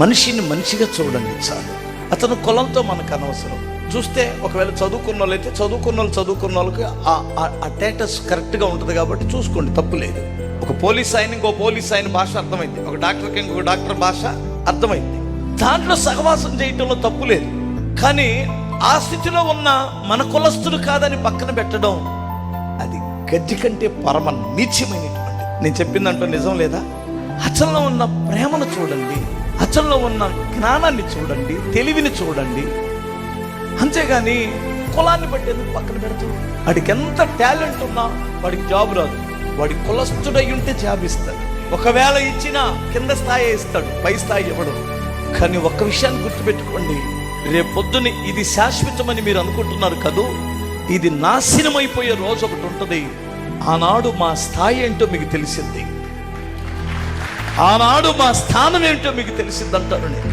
మనిషిని మనిషిగా చూడండి చాలు. అతను కులంతో మనకు అనవసరం. చూస్తే ఒకవేళ చదువుకున్న వాళ్ళైతే చదువుకున్న వాళ్ళకి ఆ స్టేటస్ కరెక్ట్గా ఉంటుంది కాబట్టి చూసుకోండి, తప్పు లేదు. ఒక పోలీస్ ఆయన ఇంకో పోలీస్ ఆయన భాష అర్థమైంది, ఒక డాక్టర్కి ఇంకొక డాక్టర్ భాష అర్థమైంది. దాంట్లో సహవాసం చేయటంలో తప్పు లేదు. కానీ ఆ స్థితిలో ఉన్న మన కులస్తుడు కాదని పక్కన పెట్టడం అది గడ్డి కంటే పరమ నీచమైనటువంటి. నేను చెప్పిందంటూ నిజం లేదా? అచల్లో ఉన్న ప్రేమను చూడండి, అచల్లో ఉన్న జ్ఞానాన్ని చూడండి, తెలివిని చూడండి. అంతేగాని కులాన్ని బట్టి ఎందుకు పక్కన పెడతాడు? వాడికి ఎంత టాలెంట్ ఉన్నా వాడికి జాబ్ రాదు. వాడి కులస్తుడై ఉంటే జాబ్ ఇస్తాడు. ఒకవేళ ఇచ్చినా కింద స్థాయి ఇస్తాడు, పై స్థాయి ఇవ్వడు. కానీ ఒక్క విషయాన్ని గుర్తుపెట్టుకోండి, రేపొద్దున ఇది శాశ్వతమని మీరు అనుకుంటున్నారు కదూ, ఇది నాశనం అయిపోయే రోజు ఒకటి ఉంటుంది. ఆనాడు మా స్థాయి ఏంటో మీకు తెలిసింది, ఆనాడు మా స్థానం ఏంటో మీకు తెలిసింది అంటారు నేను.